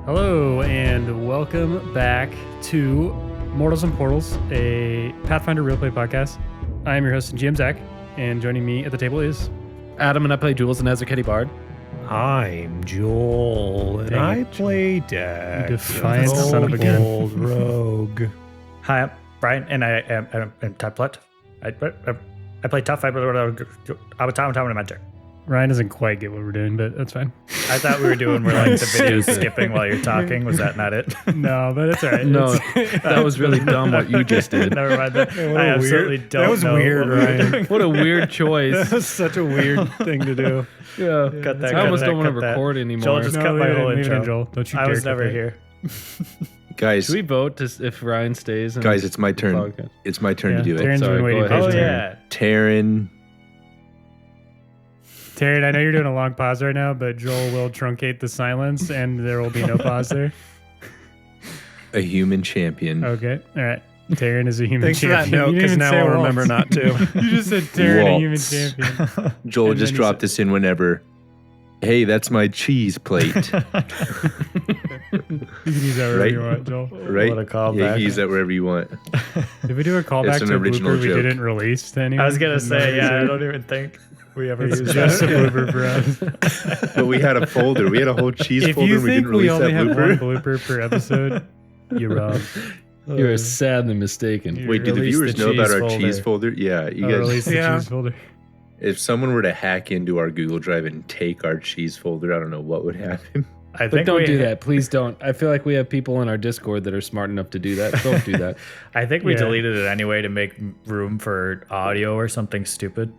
Hello, and welcome back to Mortals and Portals, a Pathfinder real play podcast. I am your host and GM Zach, and joining me at the table is Adam, and I play Jhuls and Ezra Bard. I'm Joel, and I play Deck. Defiant son of a gun. Old rogue. Hi, I'm Brian, and I'm Tuff. I play Tuff. I'm a Tom mentor. Ryan doesn't quite get what we're doing, but that's fine. I thought we were doing where like the video skipping while you're talking. Was that not it? No, but it's all right. No, that was really dumb what you just did. Never mind that. I absolutely don't know. That was weird, Ryan. What a weird choice. That was such a weird thing to do. Yeah. Cut that. I almost cut don't want to that. record anymore. Joel just cut my whole leave it in, intro. Joel. Don't you I dare was cut never that. here. Guys, Should we vote if Ryan stays? In guys, it's my the turn. podcast? It's my turn to do it. Taryn's Sorry, been waiting go ahead. Oh patiently. yeah. Taryn, Taryn, I know you're doing a long pause right now, but Joel will truncate the silence, and there will be no pause there. a human champion. Okay, all right. Taryn is a human Thanks for that champion. note, You didn't because even now say I'll Waltz. remember not to. You just said Taryn, a human Waltz. champion. Joel And just then you dropped this in whenever. Hey, that's my cheese plate. You can use that wherever Right? you want, Joel. Right? What a callback. Yeah, you can use that wherever you want. Did we do a callback It's an to a original blooper we joke. didn't release to anyone? I was gonna For no say, yeah. I reason? don't even think we ever It's used just a that. blooper for us. But we had a folder. We had a whole cheese If folder. you And we think didn't we release only that have one blooper. blooper per episode, you're wrong. You are sadly mistaken. You Wait, do the Release viewers the know about cheese our folder. cheese folder? Yeah, you I'll guys. release the Yeah. cheese folder. If someone were to hack into our Google Drive and take our cheese folder, I don't know what would happen. I But think don't we, do that. Please don't. I feel like we have people in our Discord that are smart enough to do that. Don't do that. I think we Yeah. deleted it anyway to make room for audio or something stupid.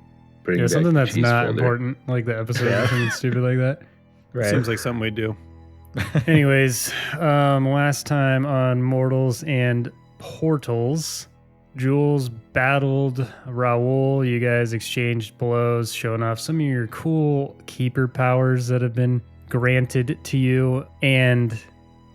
Bring Yeah, back something the that's cheese not folder. important, like the episode, Yeah. something stupid like that. Right. Seems like something we do. Anyways, last time on Mortals and Portals, Jhuls battled Raul. You guys exchanged blows, showing off some of your cool keeper powers that have been granted to you. And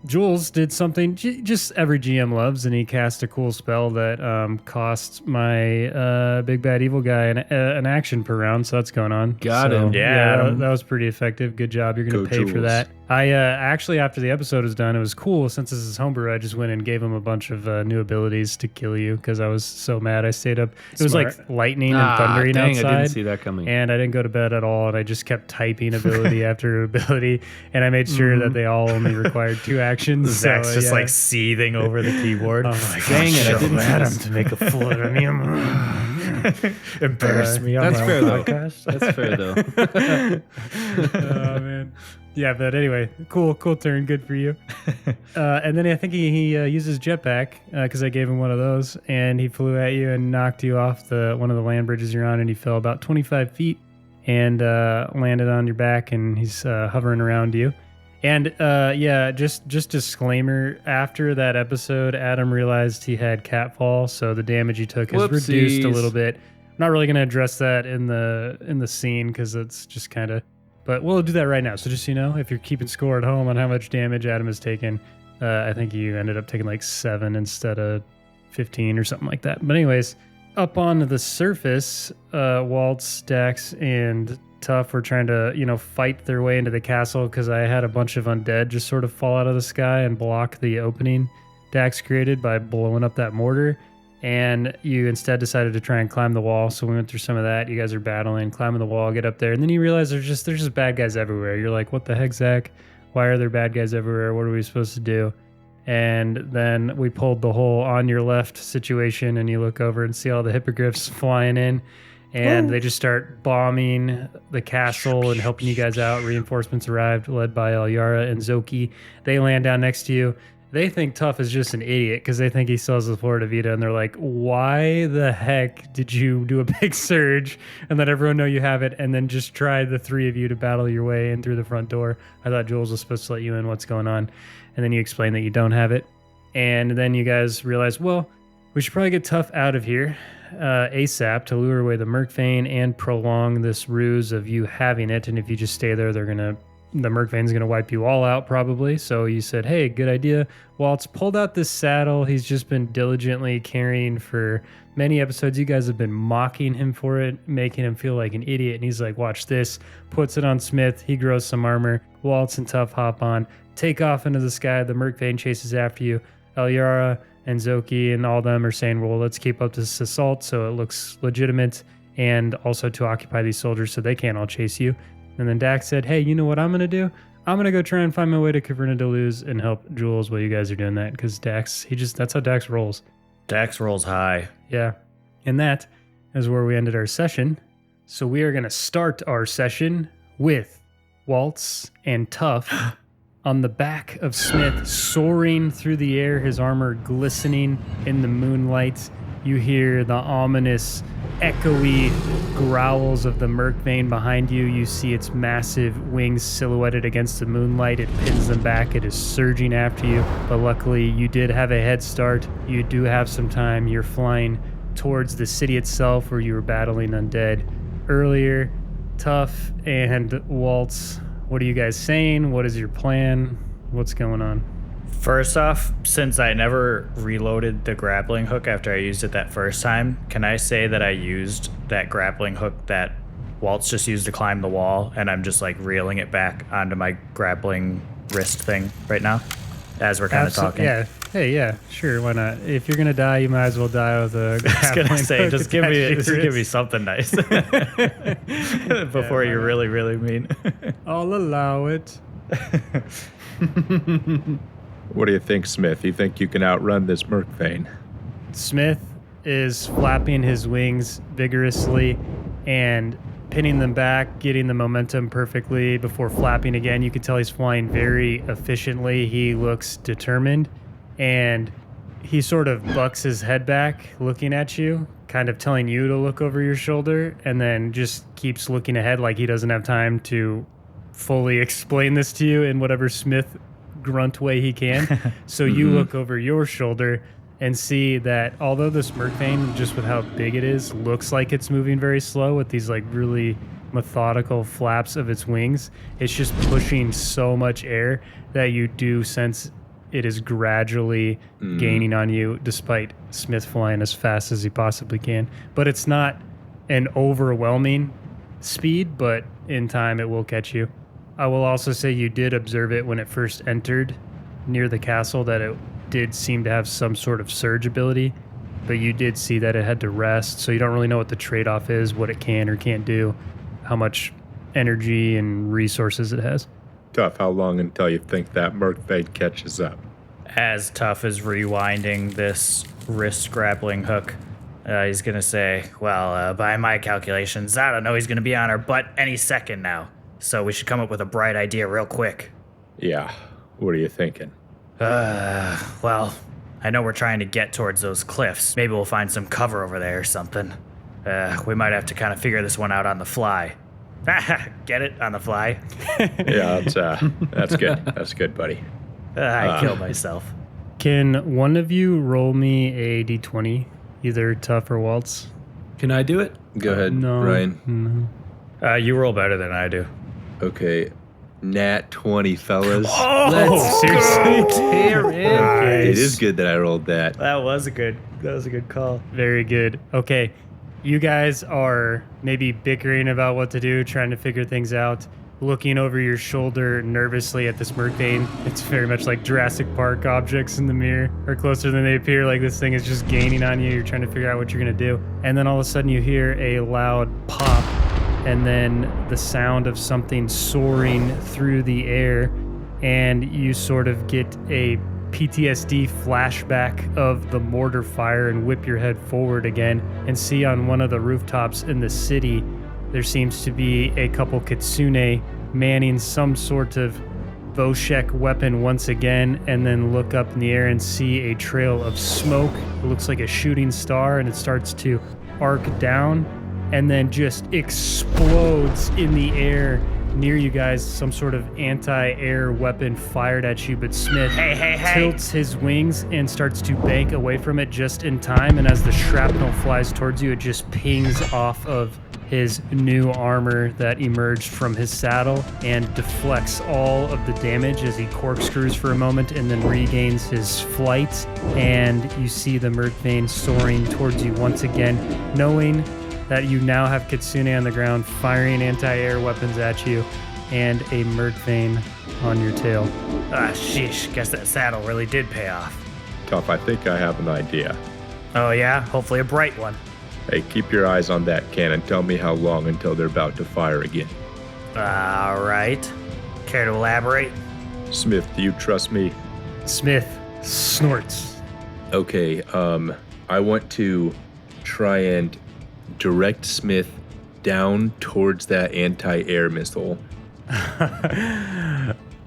Jhuls did something just every GM loves, and he cast a cool spell that cost my big bad evil guy an action per round. So that's going on. Got So, him. Yeah, that, Adam. that was pretty effective. Good job. You're going Go to pay for Jhuls. that. I actually, after the episode was done, it was cool. Since this is homebrew, I just went and gave him a bunch of new abilities to kill you because I was so mad. I stayed up. It was Smart. like lightning and thundering dang, outside. I didn't see that coming. And I didn't go to bed at all, and I just kept typing ability after ability, and I made sure that they all only required 2 actions. Zach's so, just yeah. like seething over the keyboard. Oh my gosh, Dang it, I didn't see Adam this. to make a fool of me. Embarrass me on That's my fair, own though. podcast. That's fair, though. Oh man, yeah. But anyway, cool turn, good for you. And then I think he uses jetpack because I gave him one of those, and he flew at you and knocked you off one of the land bridges you're on, and he fell about 25 feet and landed on your back, and he's hovering around you. And yeah, just disclaimer, after that episode, Adam realized he had catfall, so the damage he took is reduced a Whoopsies. little bit. I'm not really going to address that in the scene because it's just kind of, but we'll do that right now. So just so you know, if you're keeping score at home on how much damage Adam has taken, I think you ended up taking like 7 instead of 15 or something like that. But anyways, up on the surface, Waltz, Dax, and Tuff were trying to, fight their way into the castle because I had a bunch of undead just sort of fall out of the sky and block the opening Dax created by blowing up that mortar. And you instead decided to try and climb the wall. So we went through some of that. You guys are battling, climbing the wall, get up there. And then you realize there's just bad guys everywhere. You're like, what the heck, Zach? Why are there bad guys everywhere? What are we supposed to do? And then we pulled the whole on your left situation, and you look over and see all the hippogriffs flying in. And they just start bombing the castle and helping you guys out. Reinforcements arrived, led by Alyara and Zoki. They land down next to you. They think Tuff is just an idiot because they think he sells the Florida Vita, and they're like, why the heck did you do a big surge and let everyone know you have it and then just try the 3 of you to battle your way in through the front door? I thought Jhuls was supposed to let you in. What's going on? And then you explain that you don't have it. And then you guys realize, well, we should probably get Tuff out of here ASAP to lure away the Myrkvane and prolong this ruse of you having it. And if you just stay there, they're going to the Myrkvane's going to wipe you all out probably. So you said, hey, good idea. Waltz pulled out this saddle he's just been diligently carrying for many episodes. You guys have been mocking him for it, making him feel like an idiot. And he's like, watch this. Puts it on Sczmythe. He grows some armor. Waltz and Tuff hop on. Take off into the sky. The Myrkvane chases after you. Elyara and Zoki and all of them are saying, well, let's keep up this assault so it looks legitimate and also to occupy these soldiers so they can't all chase you. And then Dax said, hey, you know what I'm going to do? I'm going to go try and find my way to Caverna de Luz and help Jhuls while you guys are doing that. Because Dax, that's how Dax rolls. Dax rolls high. Yeah. And that is where we ended our session. So we are going to start our session with Waltz and Tuff on the back of Sczmythe, soaring through the air, his armor glistening in the moonlight. You hear the ominous, echoey growls of the Myrkvane behind you. You see its massive wings silhouetted against the moonlight. It pins them back. It is surging after you. But luckily, you did have a head start. You do have some time. You're flying towards the city itself where you were battling undead earlier. Tuff and Waltz, what are you guys saying? What is your plan? What's going on? First off, since I never reloaded the grappling hook after I used it that first time, can I say that I used that grappling hook that Waltz just used to climb the wall, and I'm just like reeling it back onto my grappling wrist thing right now as we're kind of talking? Yeah. Hey, yeah, sure. Why not? If you're gonna die, you might as well die with a. I was gonna say, hook just give attached me something nice before you're really, really mean. I'll allow it. What do you think, Sczmythe? You think you can outrun this Myrkvane? Sczmythe is flapping his wings vigorously and pinning them back, getting the momentum perfectly before flapping again. You can tell he's flying very efficiently. He looks determined, and he sort of bucks his head back, looking at you, kind of telling you to look over your shoulder, and then just keeps looking ahead like he doesn't have time to fully explain this to you in whatever Sczmythe grunt way he can. So you look over your shoulder and see that although this Myrkvane, just with how big it is, looks like it's moving very slow with these like really methodical flaps of its wings, it's just pushing so much air that you do sense it is gradually gaining on you, despite Sczmythe flying as fast as he possibly can. But it's not an overwhelming speed, but in time it will catch you. I will also say you did observe it when it first entered near the castle, that it did seem to have some sort of surge ability, but you did see that it had to rest, so you don't really know what the trade-off is, what it can or can't do, how much energy and resources it has. Tuff, how long until you think that Myrkvane catches up? As Tuff is rewinding this wrist grappling hook, he's going to say, well, by my calculations, I don't know, he's going to be on our butt any second now. So we should come up with a bright idea real quick. Yeah, what are you thinking? Well, I know we're trying to get towards those cliffs. Maybe we'll find some cover over there or something. We might have to kind of figure this one out on the fly. Get it? On the fly? Yeah, that's good. That's good, buddy. I killed myself. Can one of you roll me a d20, either Tuff or Waltz? Can I do it? Go ahead, No. Ryan. No. You roll better than I do. Okay, nat 20, fellas. Let's seriously tear in. It is good that I rolled that. That was a good call. Very good. Okay. You guys are maybe bickering about what to do, trying to figure things out, looking over your shoulder nervously at this Myrkvane. It's very much like Jurassic Park objects in the mirror are closer than they appear. Like this thing is just gaining on you. You're trying to figure out what you're going to do. And then all of a sudden you hear a loud pop, and then the sound of something soaring through the air, and you sort of get a PTSD flashback of the mortar fire and whip your head forward again and see on one of the rooftops in the city there seems to be a couple kitsune manning some sort of Voshek weapon once again, and then look up in the air and see a trail of smoke. It looks like a shooting star, and it starts to arc down and then just explodes in the air near you guys. Some sort of anti-air weapon fired at you, but Sczmythe tilts his wings and starts to bank away from it just in time, and as the shrapnel flies towards you, it just pings off of his new armor that emerged from his saddle and deflects all of the damage as he corkscrews for a moment and then regains his flight. And you see the Myrkvane soaring towards you once again, knowing that you now have Kitsune on the ground firing anti-air weapons at you and a Myrkvane on your tail. Ah, sheesh. Guess that saddle really did pay off. Tough, I think I have an idea. Oh, yeah? Hopefully a bright one. Hey, keep your eyes on that cannon. Tell me how long until they're about to fire again. All right. Care to elaborate? Smith, do you trust me? Smith snorts. Okay, I want to try and direct Smith down towards that anti-air missile.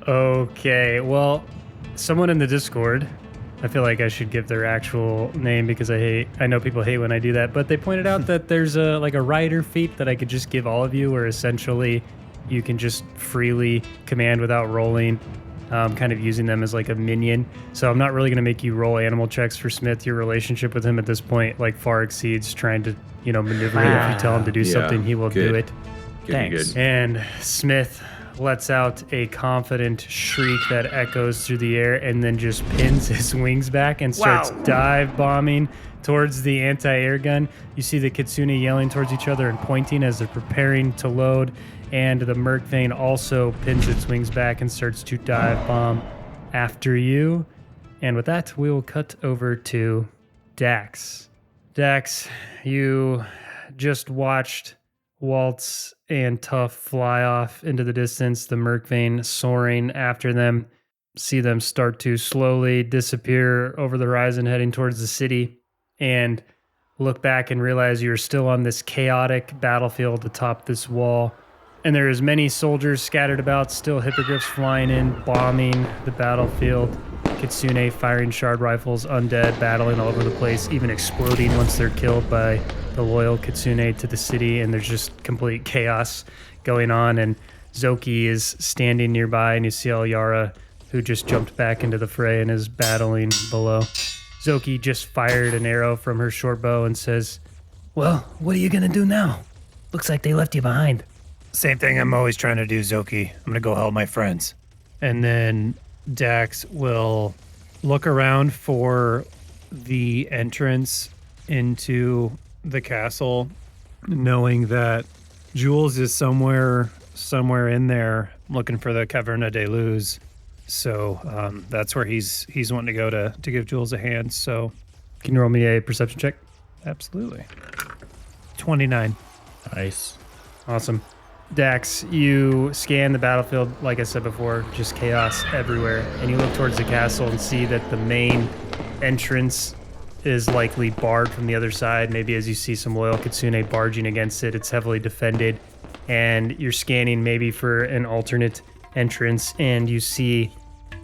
Okay, well, someone in the Discord, I feel like I should give their actual name because I know people hate when I do that, but they pointed out that there's a rider feat that I could just give all of you, where essentially you can just freely command without rolling, kind of using them as like a minion. So I'm not really going to make you roll animal checks for Smith. Your relationship with him at this point like far exceeds trying to, maneuver it. If you tell him to do something, he will do it. Thanks. Good. And Smith lets out a confident shriek that echoes through the air and then just pins his wings back and starts dive bombing towards the anti-air gun. You see the Kitsune yelling towards each other and pointing as they're preparing to load, and the Myrkvane also pins its wings back and starts to dive bomb after you. And with that, we will cut over to Dax. Dax, you just watched Waltz and Tuff fly off into the distance, the Myrkvane soaring after them. See them start to slowly disappear over the horizon heading towards the city, and look back and realize you're still on this chaotic battlefield atop this wall. And there is many soldiers scattered about, still hippogriffs flying in, bombing the battlefield. Kitsune firing shard rifles, undead battling all over the place, even exploding once they're killed by the loyal Kitsune to the city, and there's just complete chaos going on. And Zoki is standing nearby, and you see Alyara, who just jumped back into the fray and is battling below. Zoki just fired an arrow from her short bow and says, "Well, what are you gonna do now? Looks like they left you behind." Same thing I'm always trying to do, Zoki. I'm gonna go help my friends. And then Dax will look around for the entrance into the castle, knowing that Jhuls is somewhere in there looking for the Caverna de Luz. So that's where he's wanting to go to give Jhuls a hand. So Can you roll me a perception check? absolutely. 29. Nice. Awesome. Dax, you scan the battlefield, like I said before, just chaos everywhere. And you look towards the castle and see that the main entrance is likely barred from the other side. Maybe as you see some loyal Kitsune barging against it, it's heavily defended. And you're scanning maybe for an alternate entrance, and you see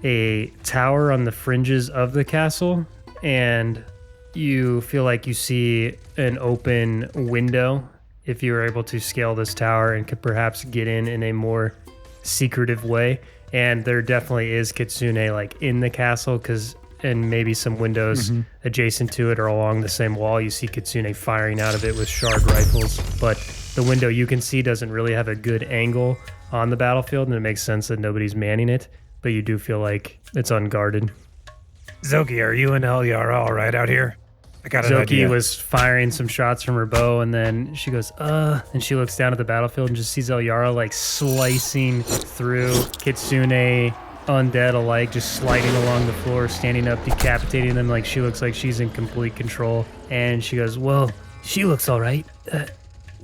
a tower on the fringes of the castle, and you feel like you see an open window if you were able to scale this tower and could perhaps get in a more secretive way. And there definitely is Kitsune like in the castle, and maybe some windows adjacent to it or along the same wall. You see Kitsune firing out of it with shard rifles, but the window you can see doesn't really have a good angle on the battlefield, and it makes sense that nobody's manning it, but you do feel like it's unguarded. Zoki, are you and Alyara all right out here? I got an Zoki idea. was firing some shots from her bow, and then she goes, and she looks down at the battlefield and just sees Alyara like slicing through Kitsune, undead alike, just sliding along the floor, standing up, decapitating them. Like, she looks like she's in complete control. And she goes, "Well, she looks all right.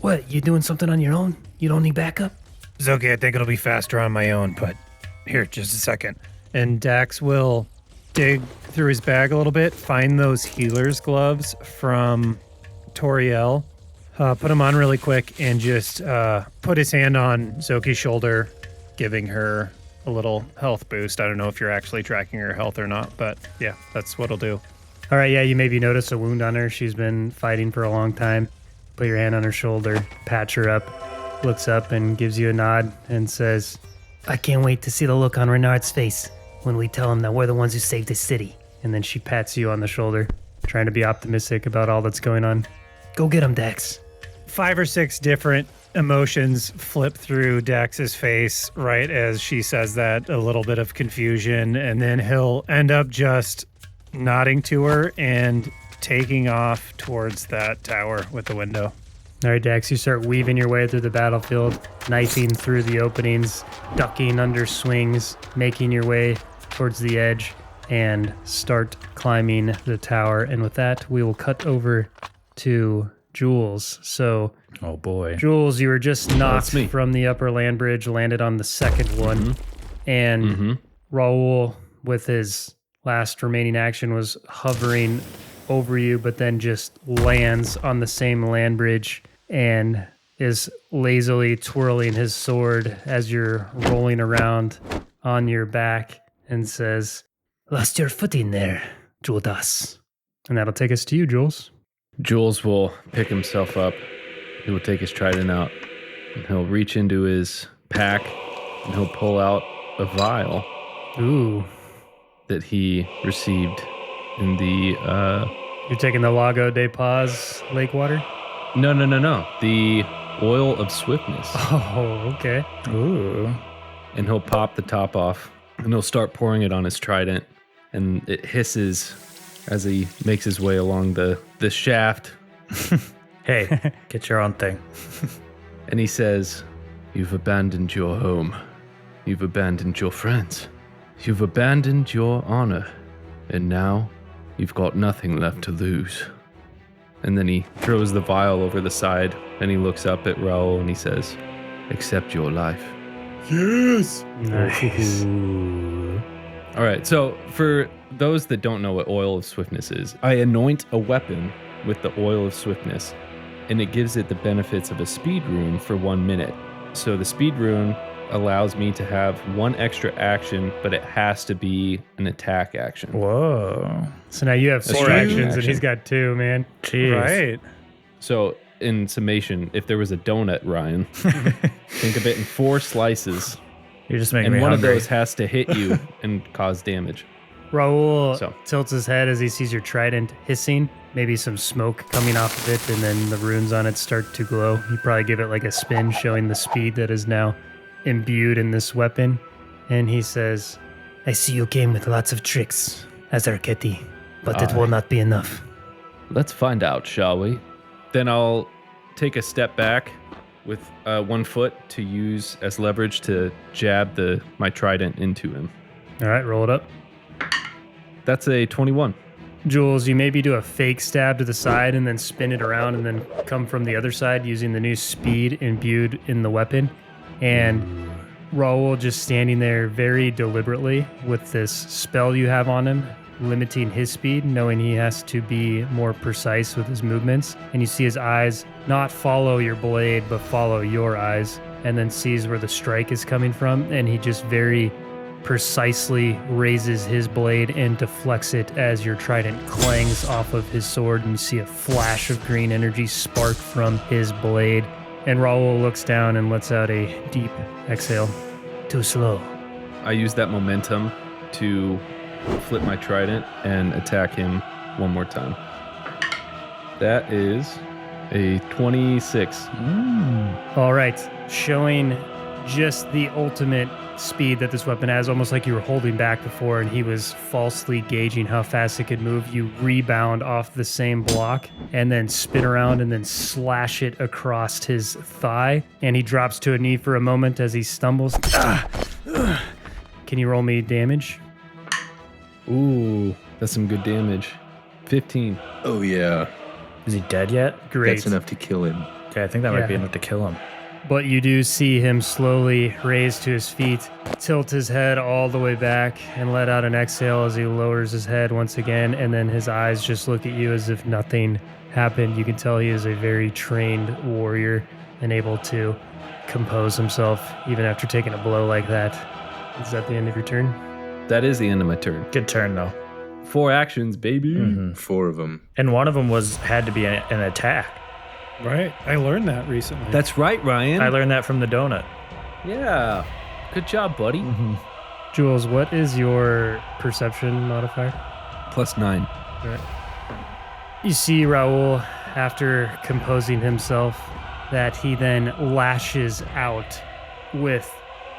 What, you doing something on your own? You don't need backup?" Zoki, I think it'll be faster on my own, but here, just a second. And Dax will dig through his bag a little bit, find those healer's gloves from Toriel, put them on really quick, and just put his hand on Zoki's shoulder, giving her a little health boost. I don't know if you're actually tracking her health or not, but yeah, that's what he'll do. All right, yeah, you maybe notice a wound on her. She's been fighting for a long time. Put your hand on her shoulder, patch her up, looks up and gives you a nod and says, "I can't wait to see the look on Renard's face when we tell him that we're the ones who saved his city." And then she pats you on the shoulder, trying to be optimistic about all that's going on. "Go get him, Dax." 5 or 6 different emotions flip through Dax's face right as she says that, a little bit of confusion, and then he'll end up just nodding to her and taking off towards that tower with the window. All right, Dax, you start weaving your way through the battlefield, knifing through the openings, ducking under swings, making your way towards the edge, and start climbing the tower. And with that, we will cut over to Jhuls. So, Oh boy. Jhuls, you were just knocked me. from the upper land bridge, landed on the second one, and Raul, with his last remaining action, was hovering over you, but then just lands on the same land bridge and is lazily twirling his sword as you're rolling around on your back and says, "Lost your footing there, Judas." And that'll take us to you, Jhuls. Jhuls will pick himself up. He will take his trident out, and he'll reach into his pack, and he'll pull out a vial Ooh. that he received in the You're taking the Lago de Paz lake water? no, the oil of swiftness. Oh, okay. Ooh. And he'll pop the top off, and he'll start pouring it on his trident, and it hisses as he makes his way along the shaft. Hey, get your own thing. And he says, "You've abandoned your home. You've abandoned your friends. You've abandoned your honor. And now you've got nothing left to lose." And then he throws the vial over the side, and he looks up at Raul and he says, "Accept your life." Yes. Nice. All right, so for those that don't know what oil of swiftness is, I anoint a weapon with the oil of swiftness, and it gives it the benefits of a speed rune for 1 minute. So the speed rune allows me to have 1 extra action, but it has to be an attack action. Whoa. So now you have 4 huge actions, and action. he's got 2, man. Jeez. Right. So in summation, if there was a donut, Ryan, think of it in 4 slices, You're just making and me one hungry. of those has to hit you and cause damage. Raul So. tilts his head as he sees your trident hissing, maybe some smoke coming off of it, and then the runes on it start to glow. You probably give it like a spin, showing the speed that is now imbued in this weapon. And he says, "I see you came with lots of tricks, Azarketi, but it Aye. will not be enough." Let's find out, shall we? Then I'll take a step back with 1 foot to use as leverage to jab my trident into him. All right, roll it up. That's a 21. Jhuls, you maybe do a fake stab to the side and then spin it around and then come from the other side using the new speed imbued in the weapon. And Raul just standing there very deliberately with this spell you have on him, limiting his speed, knowing he has to be more precise with his movements. And you see his eyes not follow your blade, but follow your eyes, and then sees where the strike is coming from. And he just very precisely raises his blade and deflects it as your trident clangs off of his sword, and you see a flash of green energy spark from his blade. And Raul looks down and lets out a deep exhale. Too slow. I use that momentum to flip my trident and attack him 1 more time. That is a 26. All right, showing just the ultimate speed that this weapon has, almost like you were holding back before and he was falsely gauging how fast it could move. You rebound off the same block and then spin around and then slash it across his thigh, and he drops to a knee for a moment as he stumbles. Can you roll me damage? Ooh, that's some good damage. 15. Oh yeah, Is he dead yet? Great. that's enough to kill him. Okay, I think that might be Yeah. enough to kill him. But you do see him slowly raise to his feet, tilt his head all the way back, and let out an exhale as he lowers his head once again, and then his eyes just look at you as if nothing happened. You can tell he is a very trained warrior and able to compose himself even after taking a blow like that. Is that the end of your turn? That is the end of my turn. Good turn though. 4 actions, baby. 4 of them. And one of them had to be an attack. Right. I learned that recently. That's right, Ryan. I learned that from the donut. Yeah. Good job, buddy. Jhuls, what is your perception modifier? +9. You see Raul, after composing himself, that he then lashes out with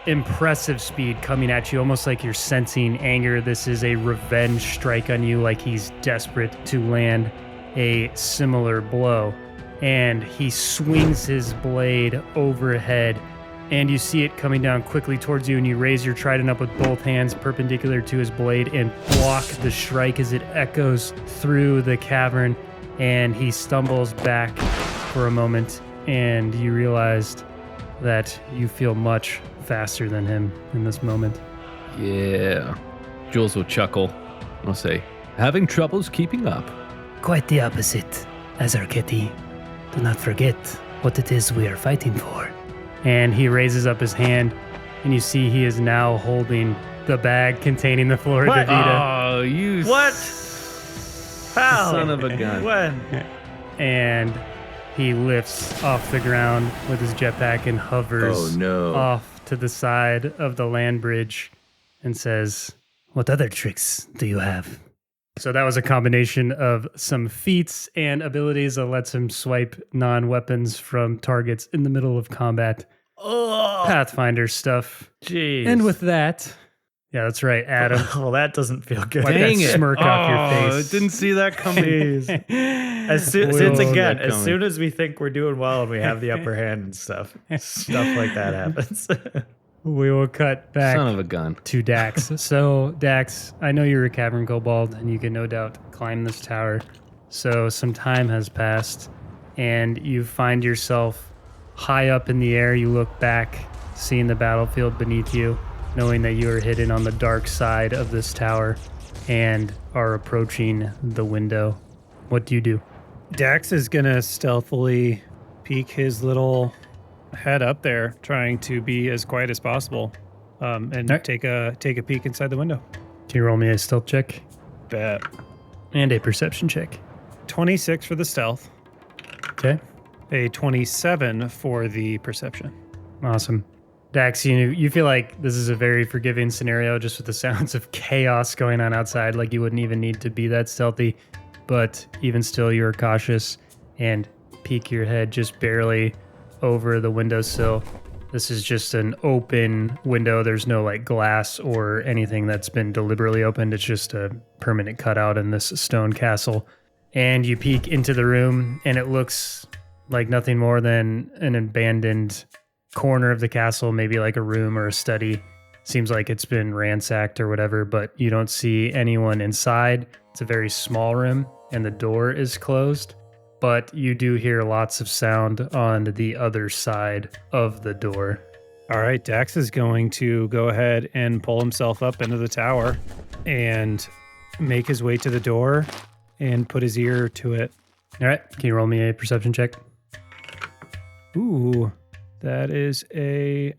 impressive speed coming at you, almost like you're sensing anger. This is a revenge strike on you, like he's desperate to land a similar blow. And he swings his blade overhead, and you see it coming down quickly towards you, and you raise your trident up with both hands perpendicular to his blade and block the strike as it echoes through the cavern, and he stumbles back for a moment, and you realized that you feel much faster than him in this moment. Yeah. Jhuls will chuckle. I'll say, having troubles keeping up. Quite the opposite, Azarketi. Do not forget what it is we are fighting for. And he raises up his hand, and you see he is now holding the bag containing the Flora de Vida. Oh, you What? How? son of a gun. When? And he lifts off the ground with his jetpack and hovers off to the side of the land bridge and says, What other tricks do you have? so that was a combination of some feats and abilities that lets him swipe non-weapons from targets in the middle of combat. Oh, Pathfinder stuff. jeez. And with that, yeah, that's right, Adam. well, that doesn't feel good. Wipe Dang that it. smirk off your face. Didn't see that coming. As We'll soon as we think we're doing well and we have the upper hand and stuff like that happens. We will cut back Son of a gun. to Dax. So, Dax, I know you're a cavern kobold, and you can no doubt climb this tower. So, some time has passed, and you find yourself high up in the air. You look back, seeing the battlefield beneath you, knowing that you are hidden on the dark side of this tower and are approaching the window. What do you do? Dax is gonna stealthily peek his little head up there, trying to be as quiet as possible, and Right. take a peek inside the window. Can you roll me a stealth check Bet. and a perception check? 26 for the stealth, Okay. a 27 for the perception. Awesome. Dax, you feel like this is a very forgiving scenario just with the sounds of chaos going on outside. Like you wouldn't even need to be that stealthy, but even still, you're cautious and peek your head just barely over the windowsill. This is just an open window. There's no like glass or anything that's been deliberately opened. It's just a permanent cutout in this stone castle. And you peek into the room, and it looks like nothing more than an abandoned corner of the castle, maybe like a room or a study. Seems like it's been ransacked or whatever, but you don't see anyone inside. It's a very small room, and the door is closed. But you do hear lots of sound on the other side of the door. All right, Dax is going to go ahead and pull himself up into the tower and make his way to the door and put his ear to it. All right, can you roll me a perception check? Ooh, that is a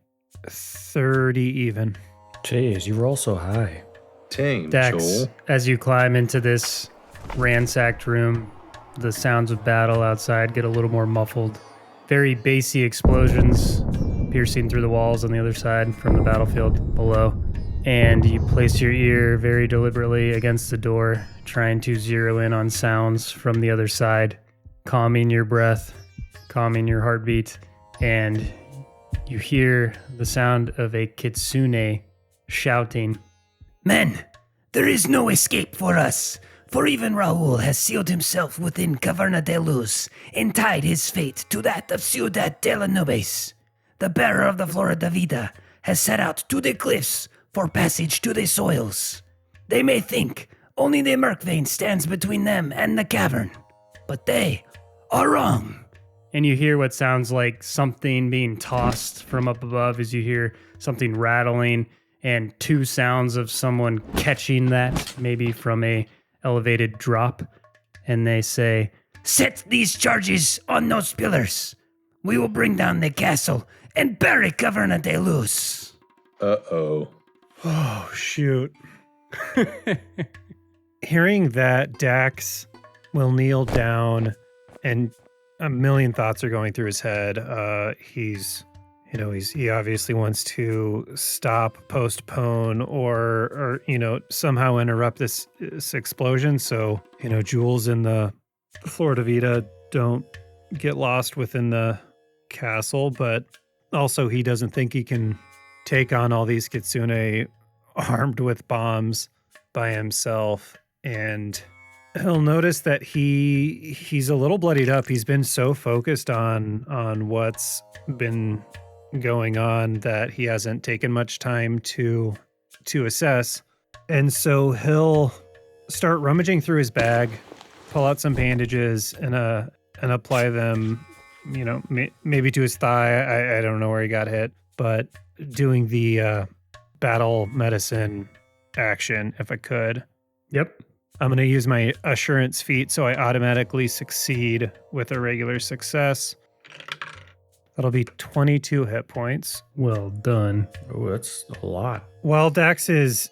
30 even. Jeez, you roll so high. Dang, Dax, Joel. as you climb into this ransacked room, the sounds of battle outside get a little more muffled. Very bassy explosions piercing through the walls on the other side from the battlefield below. And you place your ear very deliberately against the door, trying to zero in on sounds from the other side, calming your breath, calming your heartbeat, and you hear the sound of a kitsune shouting, Men, there is no escape for us, for even Raul has sealed himself within Caverna de Luz and tied his fate to that of Ciudad de la Nubes. The bearer of the Flora de Vida has set out to the cliffs for passage to the soils. They may think only the Myrkvane stands between them and the cavern, but they are wrong. and you hear what sounds like something being tossed from up above as you hear something rattling and two sounds of someone catching that, maybe from a elevated drop. And they say, Set these charges on those pillars. We will bring down the castle and bury Caverna de Luz. Uh-oh. Oh, shoot. Hearing that, Dax will kneel down, and a million thoughts are going through his head. He obviously wants to stop, postpone, or somehow interrupt this explosion. So, Jhuls and the Flora de Vida don't get lost within the castle, but also he doesn't think he can take on all these kitsune armed with bombs by himself. And he'll notice that he's a little bloodied up. He's been so focused on what's been going on that he hasn't taken much time to assess. And so he'll start rummaging through his bag, pull out some bandages and apply them, maybe to his thigh. I don't know where he got hit, but doing the battle medicine action if I could. Yep. I'm going to use my assurance feat so I automatically succeed with a regular success. That'll be 22 hit points. Well done. Oh, that's a lot. While Dax is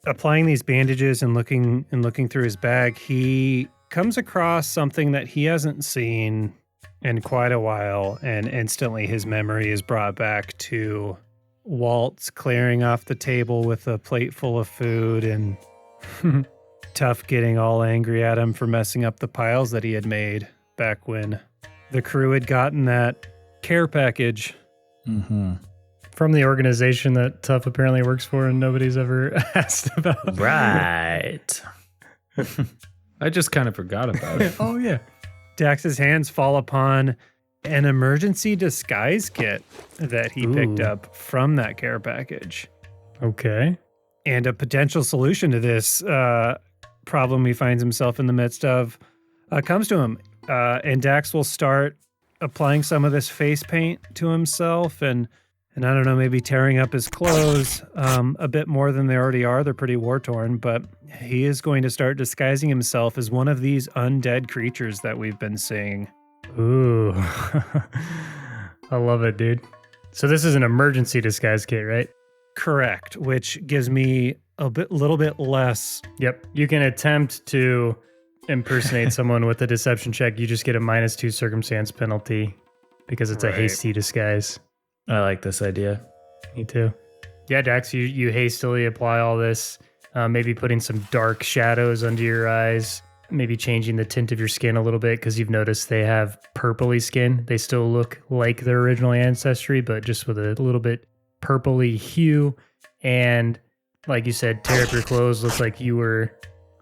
applying these bandages and looking through his bag, he comes across something that he hasn't seen in quite a while, and instantly his memory is brought back to Waltz clearing off the table with a plate full of food and Tuff getting all angry at him for messing up the piles that he had made back when the crew had gotten that care package. Mm-hmm. From the organization that Tuff apparently works for and nobody's ever asked about. Right. I just kind of forgot about it. Oh, yeah. Dax's hands fall upon an emergency disguise kit that he picked up from that care package. Okay. And a potential solution to this problem he finds himself in the midst of comes to him. And Dax will start applying some of this face paint to himself and I don't know, maybe tearing up his clothes a bit more than they already are. They're pretty war-torn, but he is going to start disguising himself as one of these undead creatures that we've been seeing. Ooh. I love it, dude. So this is an emergency disguise kit, right? Correct, which gives me little bit less. Yep. You can attempt to impersonate someone with a deception check. You just get a -2 circumstance penalty because it's a hasty disguise. I like this idea. Me too. Yeah, Dax, you hastily apply all this, maybe putting some dark shadows under your eyes, maybe changing the tint of your skin a little bit because you've noticed they have purpley skin. They still look like their original ancestry, but just with a little bit purpley hue. And like you said, tear up your clothes. Looks like you were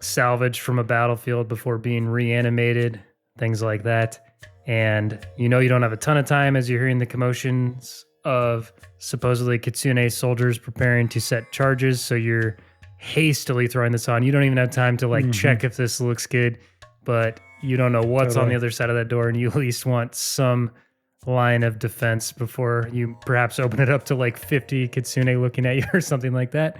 salvaged from a battlefield before being reanimated, things like that. And you don't have a ton of time as you're hearing the commotions of supposedly Kitsune soldiers preparing to set charges. So you're hastily throwing this on. You don't even have time to check if this looks good, but you don't know what's on the other side of that door. And you at least want some line of defense before you perhaps open it up to 50 Kitsune looking at you or something like that.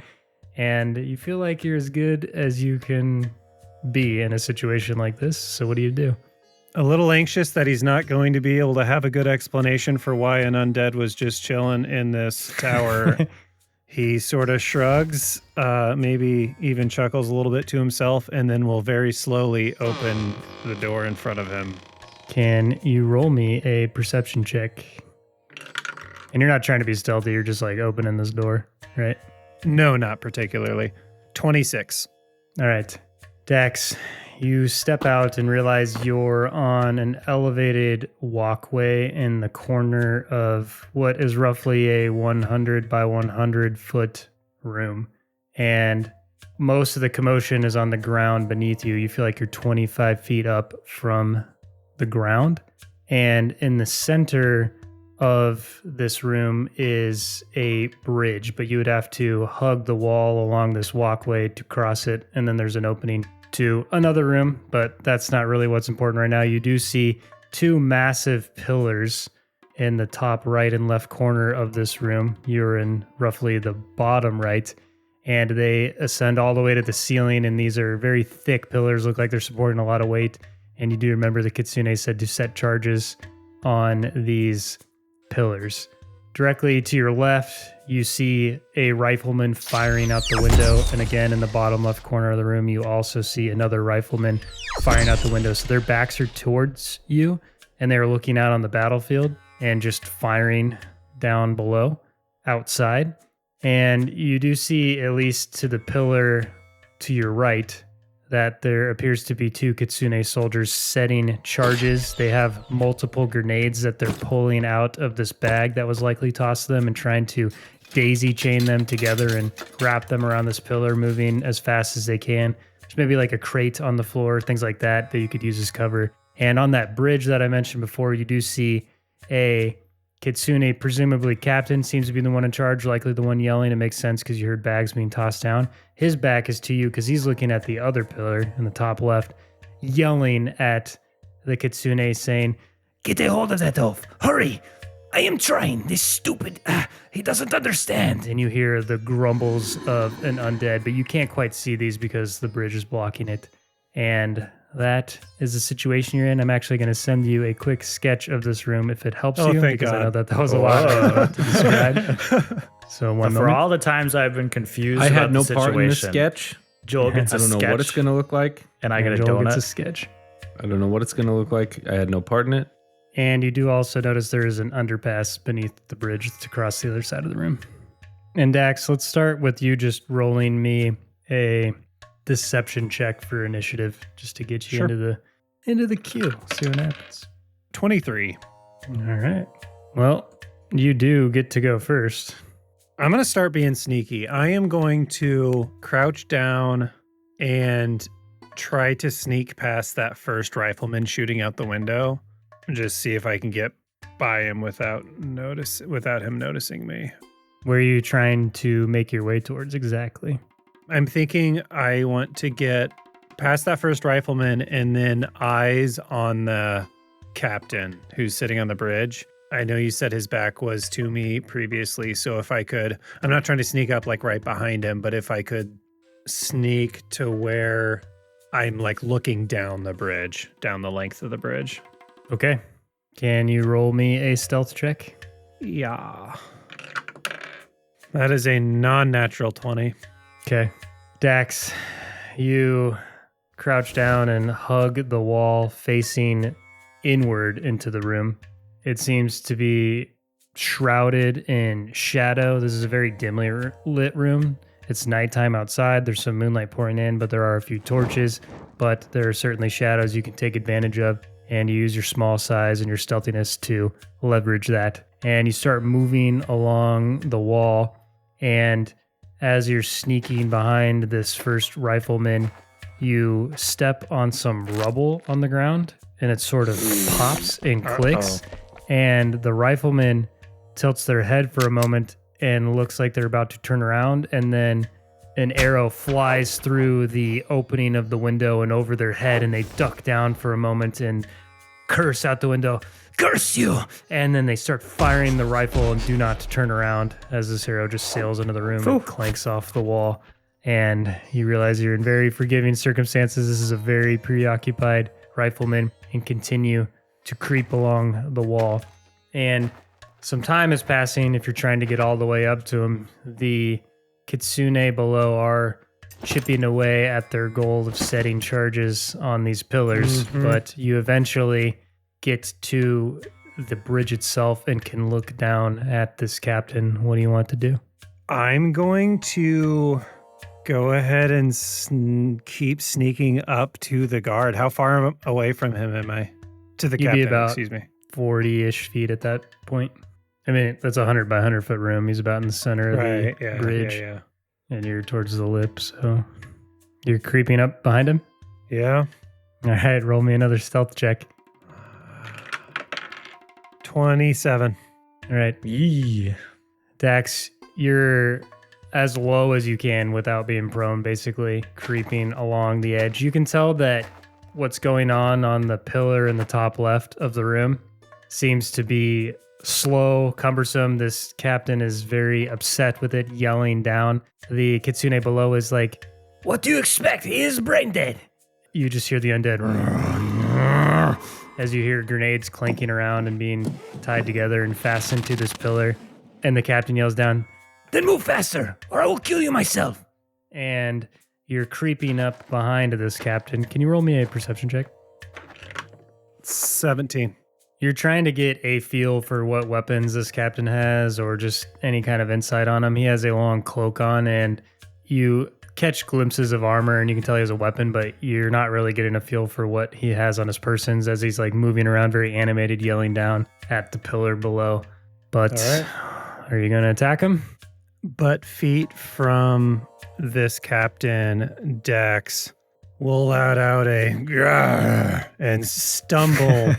And you feel like you're as good as you can be in a situation like this. So what do you do? A little anxious that he's not going to be able to have a good explanation for why an undead was just chilling in this tower. He sort of shrugs, maybe even chuckles a little bit to himself, and then will very slowly open the door in front of him. Can you roll me a perception check? And you're not trying to be stealthy, you're just opening this door, right? No, not particularly. 26. All right. Dax, you step out and realize you're on an elevated walkway in the corner of what is roughly a 100 by 100 foot room. And most of the commotion is on the ground beneath you. You feel like you're 25 feet up from the ground. And in the center of this room is a bridge, but you would have to hug the wall along this walkway to cross it. And then there's an opening to another room, but that's not really what's important right now. You do see two massive pillars in the top right and left corner of this room. You're in roughly the bottom right, and they ascend all the way to the ceiling, and these are very thick pillars, look like they're supporting a lot of weight. And you do remember the Kitsune said to set charges on these pillars. Directly to your left, you see a rifleman firing out the window. And again, in the bottom left corner of the room, you also see another rifleman firing out the window. So their backs are towards you, and they're looking out on the battlefield and just firing down below outside. And you do see, at least to the pillar to your right, that there appears to be 2 Kitsune soldiers setting charges. They have multiple grenades that they're pulling out of this bag that was likely tossed to them and trying to daisy chain them together and wrap them around this pillar, moving as fast as they can. There's maybe like a crate on the floor, things like that you could use as cover. And on that bridge that I mentioned before, you do see a Kitsune, presumably captain, seems to be the one in charge, likely the one yelling. It makes sense because you heard bags being tossed down. His back is to you because he's looking at the other pillar in the top left, yelling at the Kitsune, saying, Get a hold of that oaf. Hurry! I am trying. This stupid... he doesn't understand. and you hear the grumbles of an undead, but you can't quite see these because the bridge is blocking it. And that is the situation you're in. I'm actually going to send you a quick sketch of this room if it helps you, thank because God. I know that was a lot to describe. So one For moment. all the times I've been confused I about had no the part in this situation, sketch. Joel gets I a don't know sketch, what it's going to look like. and I get a Joel donut. gets a sketch. I don't know what it's going to look like. I had no part in it. And you do also notice there is an underpass beneath the bridge to cross the other side of the room. And Dax, let's start with you just rolling me a deception check for initiative, just to get you into the queue. See what happens. 23. All right. Well, you do get to go first. I'm going to start being sneaky. I am going to crouch down and try to sneak past that first rifleman shooting out the window. Just see if I can get by him without him noticing me. Where are you trying to make your way towards exactly? I'm thinking I want to get past that first rifleman and then eyes on the captain who's sitting on the bridge. I know you said his back was to me previously, so if I could, I'm not trying to sneak up like right behind him, but if I could sneak to where I'm like looking down the bridge, down the length of the bridge. Okay. Can you roll me a stealth check? Yeah. That is a non-natural 20. Okay. Dax, you crouch down and hug the wall facing inward into the room. It seems to be shrouded in shadow. This is a very dimly lit room. It's nighttime outside. There's some moonlight pouring in, but there are a few torches. But there are certainly shadows you can take advantage of, and you use your small size and your stealthiness to leverage that. And you start moving along the wall, and as you're sneaking behind this first rifleman, you step on some rubble on the ground, and it sort of pops and clicks. And the rifleman tilts their head for a moment and looks like they're about to turn around, and then an arrow flies through the opening of the window and over their head, and they duck down for a moment and curse out the window, "Curse you!" And then they start firing the rifle and do not turn around as this arrow just sails into the room and clanks off the wall. And you realize you're in very forgiving circumstances. This is a very preoccupied rifleman, and continue to creep along the wall. And some time is passing if you're trying to get all the way up to him. The Kitsune below are chipping away at their goal of setting charges on these pillars, but you eventually get to the bridge itself and can look down at this captain. What do you want to do? I'm going to go ahead and keep sneaking up to the guard. How far away from him am I? To the You'd captain, be about excuse me. 40-ish feet at that point. I mean, that's a 100 by 100 foot room. He's about in the center of the bridge. Yeah. And you're towards the lip, so you're creeping up behind him. Yeah. All right, roll me another stealth check. 27. All right. Yee. Dax, you're as low as you can without being prone, basically creeping along the edge. You can tell that what's going on the pillar in the top left of the room seems to be slow, cumbersome. This captain is very upset with it, yelling down. The Kitsune below is like, What do you expect? He is brain dead. you just hear the undead as you hear grenades clanking around and being tied together and fastened to this pillar. And the captain yells down, Then move faster, or I will kill you myself. and you're creeping up behind this captain. Can you roll me a perception check? 17. You're trying to get a feel for what weapons this captain has or just any kind of insight on him. He has a long cloak on, and you catch glimpses of armor, and you can tell he has a weapon, but you're not really getting a feel for what he has on his persons as he's like moving around, very animated, yelling down at the pillar below. But are you going to attack him? But feet from this captain, Dax, will let out a grrr and stumble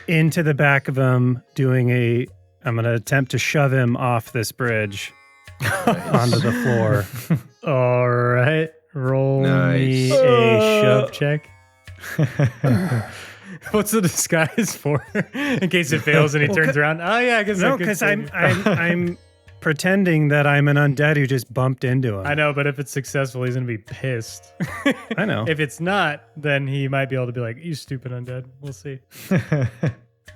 into the back of him, I'm going to attempt to shove him off this bridge onto the floor. All right. Roll me Nice. a shove check. What's the disguise for? In case it fails and he turns around. Oh, yeah, I guess No, because I'm pretending that I'm an undead who just bumped into him. I know, but if it's successful, he's going to be pissed. I know. If it's not, then he might be able to be like, you stupid undead. We'll see.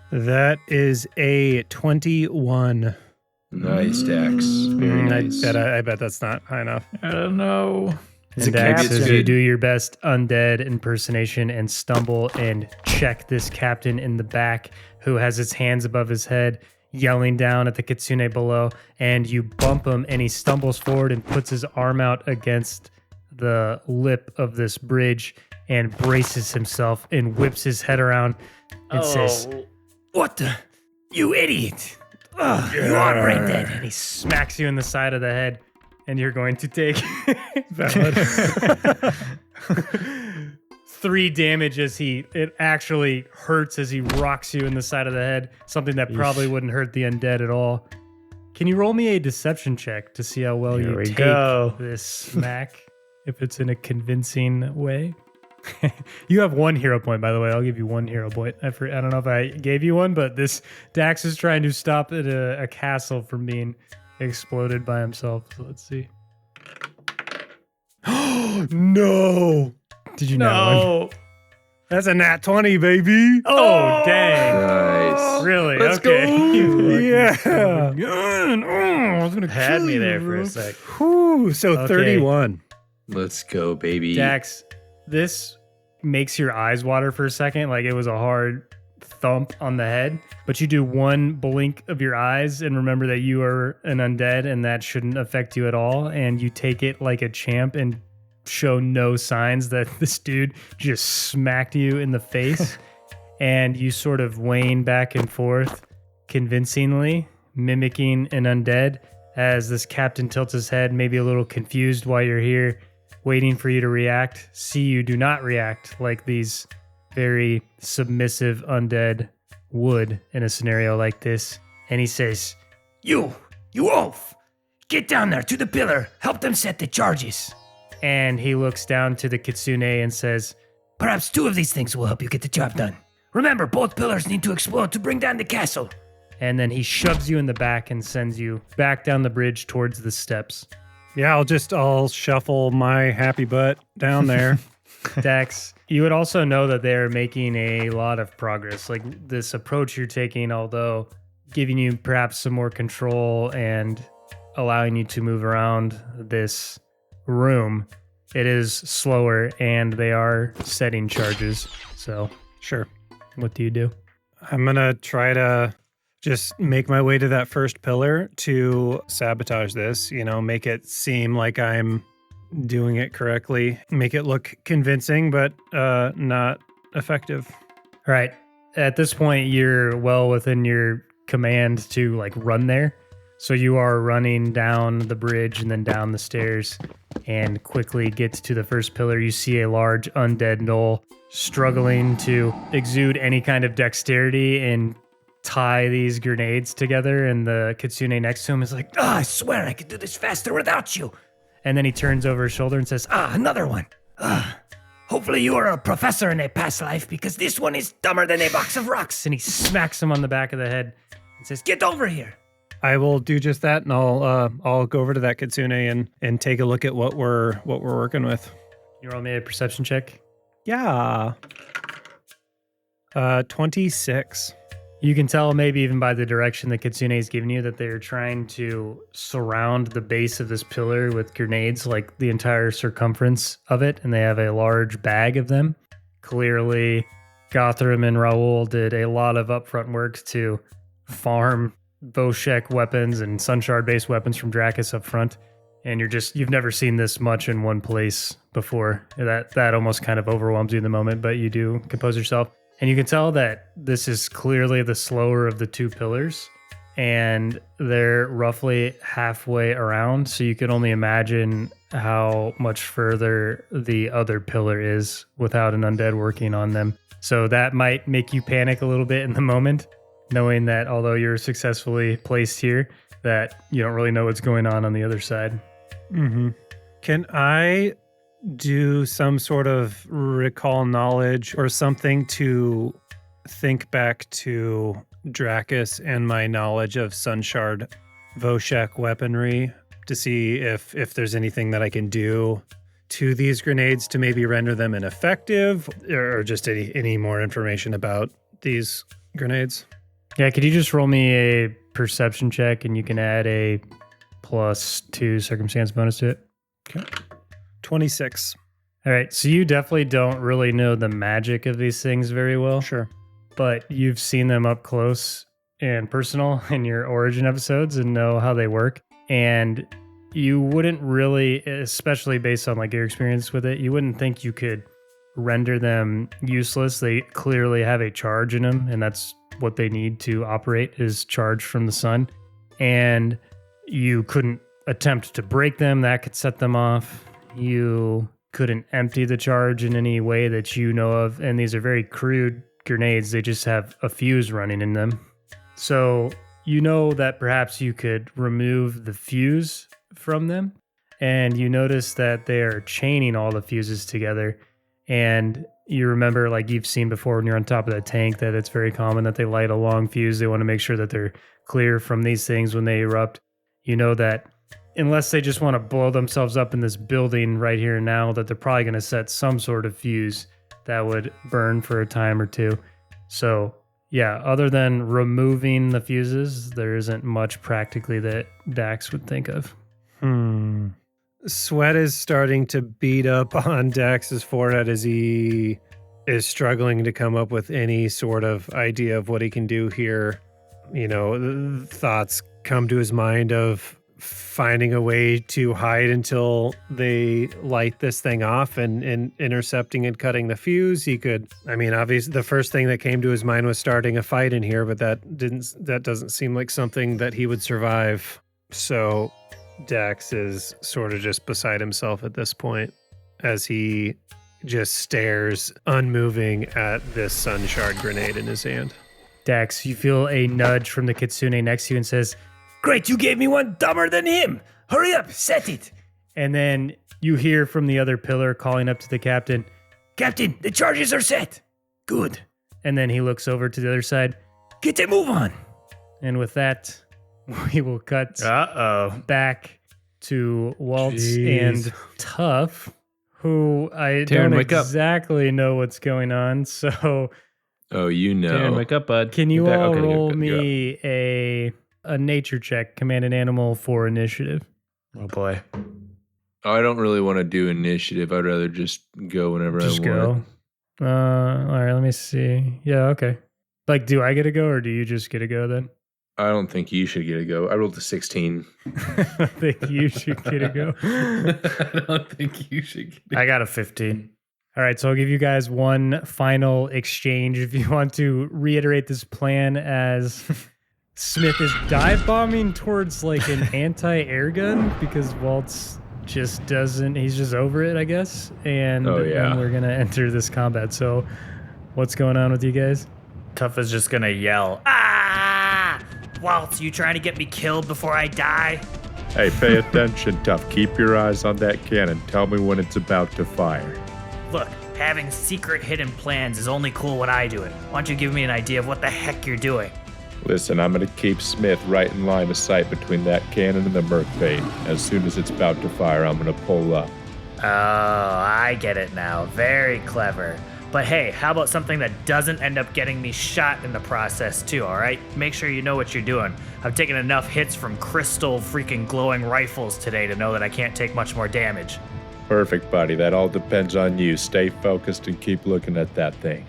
That is a 21. Nice, Dax. Very nice. I bet that's not high enough. I don't know. And Dax, as you do your best undead impersonation and stumble and check this captain in the back who has his hands above his head, yelling down at the kitsune below, and you bump him and he stumbles forward and puts his arm out against the lip of this bridge and braces himself and whips his head around and says, What the? You idiot! Ugh, you are brain dead. and he smacks you in the side of the head, and you're going to take 3 damage as it actually hurts as he rocks you in the side of the head, something that probably wouldn't hurt the undead at all. Can you roll me a deception check to see how well you take this smack, if it's in a convincing way? You have 1 hero point, by the way. I'll give you 1 hero point. I don't know if I gave you one, but this Dax is trying to stop at a castle from being exploded by himself. So let's see. No. Did you know? That's a nat 20, baby. Oh, dang. Nice. Really? Let's okay. go. Yeah. I was gonna Had kill me you, there for bro. a sec. Whew, so Okay. 31. Let's go, baby. Dax, this makes your eyes water for a second, like it was a hard thump on the head, but you do 1 blink of your eyes and remember that you are an undead and that shouldn't affect you at all, and you take it like a champ and show no signs that this dude just smacked you in the face. And you sort of wane back and forth convincingly, mimicking an undead as this captain tilts his head, maybe a little confused why you're here, waiting for you to react. See you do not react like these very submissive undead would in a scenario like this. And he says, You oaf! Get down there to the pillar. Help them set the charges. and he looks down to the kitsune and says, Perhaps 2 of these things will help you get the job done. Remember, both pillars need to explode to bring down the castle. and then he shoves you in the back and sends you back down the bridge towards the steps. Yeah, I'll shuffle my happy butt down there. Dax, you would also know that they're making a lot of progress. Like this approach you're taking, although giving you perhaps some more control and allowing you to move around this room, it is slower and they are setting charges. So, Sure. what do you do? I'm going to try to just make my way to that first pillar to sabotage this, make it seem like I'm doing it correctly, make it look convincing, but not effective. All right. At this point, you're well within your command to run there. So you are running down the bridge and then down the stairs and quickly get to the first pillar. You see a large undead gnoll struggling to exude any kind of dexterity and tie these grenades together. And the kitsune next to him is like, I swear I could do this faster without you. and then he turns over his shoulder and says, Another one. Hopefully you are a professor in a past life because this one is dumber than a box of rocks. and he smacks him on the back of the head and says, Get over here. I will do just that, and I'll go over to that kitsune and take a look at what we're working with. you roll me a perception check. Yeah. 26. You can tell maybe even by the direction the kitsune is giving you that they're trying to surround the base of this pillar with grenades, like the entire circumference of it, and they have a large bag of them. Clearly, Gothram and Raul did a lot of upfront work to farm Voshek weapons and Sunshard-based weapons from Dracus up front, and you've never seen this much in one place before. That almost kind of overwhelms you in the moment, but you do compose yourself. And you can tell that this is clearly the slower of the two pillars, and they're roughly halfway around. So you can only imagine how much further the other pillar is without an undead working on them. So that might make you panic a little bit in the moment, knowing that although you're successfully placed here, that you don't really know what's going on the other side. Mm-hmm. Can I do some sort of recall knowledge or something to think back to Dracus and my knowledge of Sunshard Voshek weaponry to see if there's anything that I can do to these grenades to maybe render them ineffective, or just any more information about these grenades? Yeah, could you just roll me a perception check, and you can add a +2 circumstance bonus to it? Okay. 26. All right, so you definitely don't really know the magic of these things very well. Sure. But you've seen them up close and personal in your origin episodes and know how they work. And you wouldn't really, especially based on like your experience with it, you wouldn't think you could render them useless. They clearly have a charge in them, and that's what they need to operate is charge from the sun. And you couldn't attempt to break them. That could set them off. You couldn't empty the charge in any way that you know of. And these are very crude grenades. They just have a fuse running in them. So you know that perhaps you could remove the fuse from them. And you notice that they are chaining all the fuses together. And you remember, like you've seen before when you're on top of that tank, that it's very common that they light a long fuse. They want to make sure that they're clear from these things when they erupt. You know that unless they just want to blow themselves up in this building right here and now, that they're probably going to set some sort of fuse that would burn for a time or two. So yeah, other than removing the fuses, there isn't much practically that Dax would think of. Sweat is starting to beat up on Dax's forehead as he is struggling to come up with any sort of idea of what he can do here. You know, thoughts come to his mind of finding a way to hide until they light this thing off and intercepting and cutting the fuse. He could, I mean, obviously the first thing that came to his mind was starting a fight in here, but that doesn't seem like something that he would survive. So Dax is sort of just beside himself at this point as he just stares unmoving at this sun shard grenade in his hand. Dax, you feel a nudge from the kitsune next to you and says, Great, you gave me one dumber than him. Hurry up, set it. and then you hear from the other pillar calling up to the captain, Captain, the charges are set. Good. and then he looks over to the other side. Get a move on. And with that, we will cut back to Waltz and Tuff, who I Taryn, don't wake up. exactly know what's going on. So Oh, you know. Darren, wake up, bud. can you You're back. all Okay, roll good, you're up. me a nature check, command an animal for initiative? Oh boy. I don't really want to do initiative. I'd rather just go whenever Just I want. go. All right, let me see. Yeah, okay. Like, do I get to go or do you just get to go then? I don't think you should get a go. I rolled a 16. I think you should get to go. I don't think you should get I got a 15. All right, so I'll give you guys one final exchange if you want to reiterate this plan as Smith is dive bombing towards like an anti-air gun because Waltz just doesn't, he's just over it, I guess. And, Oh, yeah. and we're going to enter this combat. So what's going on with you guys? Tuff is just gonna yell, Ah! Waltz, you trying to get me killed before I die? Hey, pay attention, Tuff. Keep your eyes on that cannon. Tell me when it's about to fire. Look, having secret hidden plans is only cool when I do it. Why don't you give me an idea of what the heck you're doing? Listen, I'm going to keep Smith right in line of sight between that cannon and the Myrkvane. As soon as it's about to fire, I'm going to pull up. Oh, I get it now. Very clever. But hey, how about something that doesn't end up getting me shot in the process too, alright? Make sure you know what you're doing. I've taken enough hits from crystal freaking glowing rifles today to know that I can't take much more damage. Perfect, buddy. That all depends on you. Stay focused and keep looking at that thing.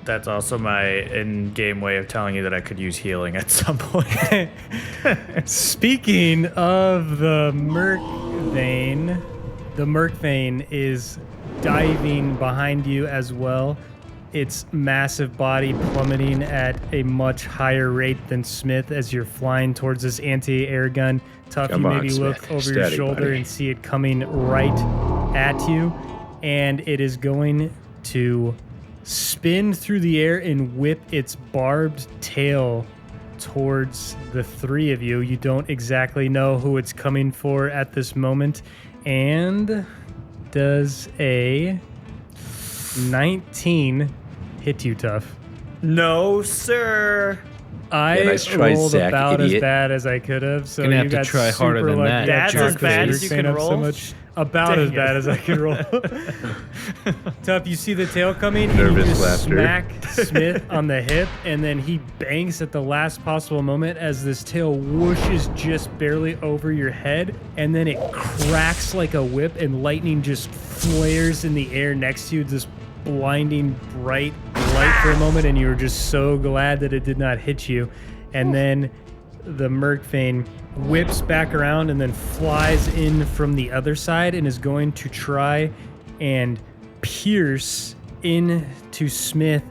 that's also my in-game way of telling you that I could use healing at some point. Speaking of the Myrkvane. The Myrkvane is diving behind you as well. Its massive body plummeting at a much higher rate than Sczmythe as you're flying towards this anti-air gun. Tuff, you maybe look over your shoulder and see it coming right at you. And it is going to spin through the air and whip its barbed tail towards the three of you. You don't exactly know who it's coming for at this moment. And does a 19 hit you, Tuff? No, sir. I nice try, rolled Zach, about idiot. as bad as I could have, so Gonna you have to got try harder super than lucky. that. That's Jack, as bad you're as you staying can up so roll? much. About as bad as I can roll. Tuff, you see the tail coming, and Nervous you just laughter. smack Sczmythe on the hip, and then he banks at the last possible moment as this tail whooshes just barely over your head, and then it cracks like a whip, and lightning just flares in the air next to you, this blinding bright light for a moment, and you were just so glad that it did not hit you. And then the Myrkvane whips back around and then flies in from the other side and is going to try and pierce into Sczmythe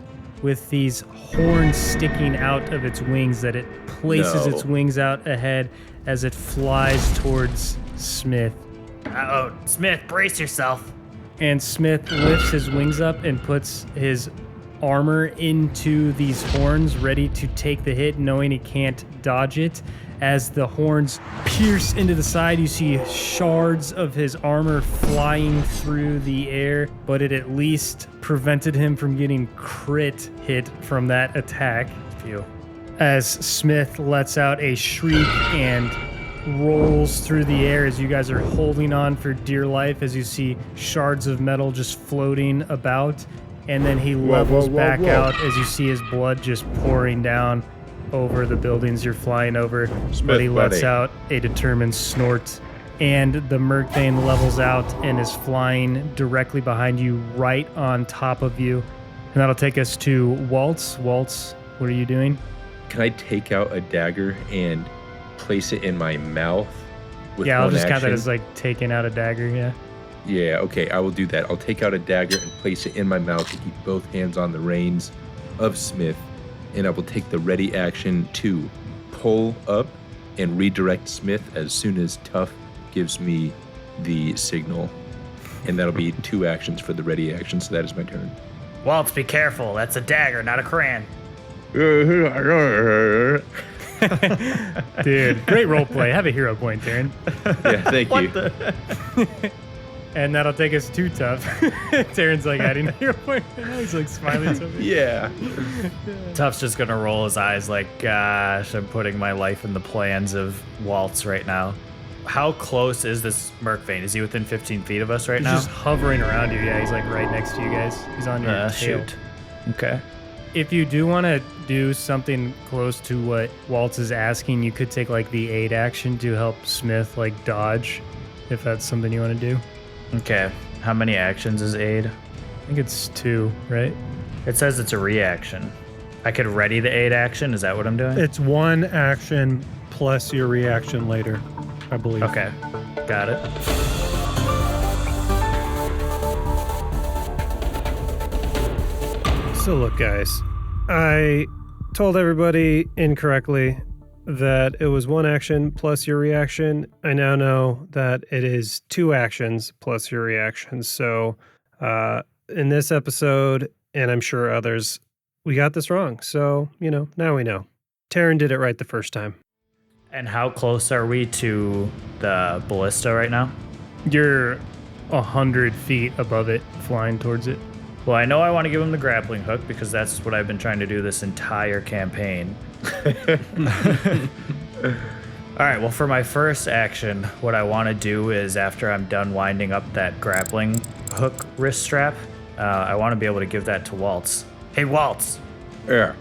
with these horns sticking out of its wings that it places No. its wings out ahead as it flies towards Sczmythe. Uh-oh, Sczmythe, brace yourself. And Sczmythe lifts his wings up and puts his armor into these horns, ready to take the hit, knowing he can't dodge it. As the horns pierce into the side, you see shards of his armor flying through the air, but it at least prevented him from getting crit hit from that attack. Phew. As Sczmythe lets out a shriek and rolls through the air as you guys are holding on for dear life, as you see shards of metal just floating about, and then he levels back out as you see his blood just pouring down over the buildings you're flying over. But he lets buddy. out a determined snort, and the Myrkvane levels out and is flying directly behind you, right on top of you. And that'll take us to Waltz. Waltz, what are you doing? Can I take out a dagger and place it in my mouth with Yeah, I'll one just count that action? as like taking out a dagger, yeah. Yeah, okay, I will do that. I'll take out a dagger and place it in my mouth to keep both hands on the reins of Sczmythe, and I will take the ready action to pull up and redirect Sczmythe as soon as Tuff gives me the signal. And that'll be 2 actions for the ready action, so that is my turn. Waltz, be careful. That's a dagger, not a crayon. Dude, great role play. Have a hero point, Darren. Yeah, thank you. And that'll take us to Tuff. Darren's like adding a hero point. He's like smiling to me. Yeah. Tuff's just gonna roll his eyes like, gosh, I'm putting my life in the plans of Waltz right now. How close is this Myrkvane? Is he within 15 feet of us right He's now? just hovering around you. Yeah, he's like right next to you guys. He's on your tail. Shoot. Okay. If you do want to do something close to what Waltz is asking, you could take like the aid action to help Sczmythe like dodge, if that's something you want to do. Okay. How many actions is aid? I think it's 2, right? It says it's a reaction. I could ready the aid action. Is that what I'm doing? It's 1 action plus your reaction later, I believe. Okay. Got it. So look, guys, I told everybody incorrectly that it was 1 action plus your reaction. I now know that it is 2 actions plus your reaction. So in this episode, and I'm sure others, we got this wrong. So, now we know. Taryn did it right the first time. And how close are we to the ballista right now? You're 100 feet above it, flying towards it. Well, I know I want to give him the grappling hook because that's what I've been trying to do this entire campaign. All right, well, for my first action, what I want to do is after I'm done winding up that grappling hook wrist strap, I want to be able to give that to Waltz. Hey, Waltz, Yeah.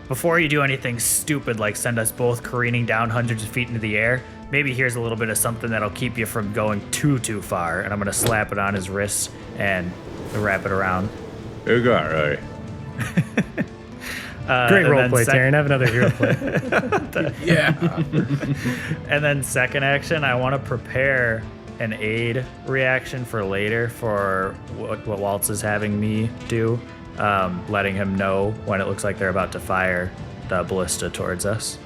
before you do anything stupid like send us both careening down hundreds of feet into the air, maybe here's a little bit of something that'll keep you from going too far. And I'm going to slap it on his wrist and wrap it around. You got it. Great and role then play, Taryn. Have another hero play. Yeah. And then second action, I want to prepare an aid reaction for later for what Waltz is having me do, letting him know when it looks like they're about to fire the ballista towards us.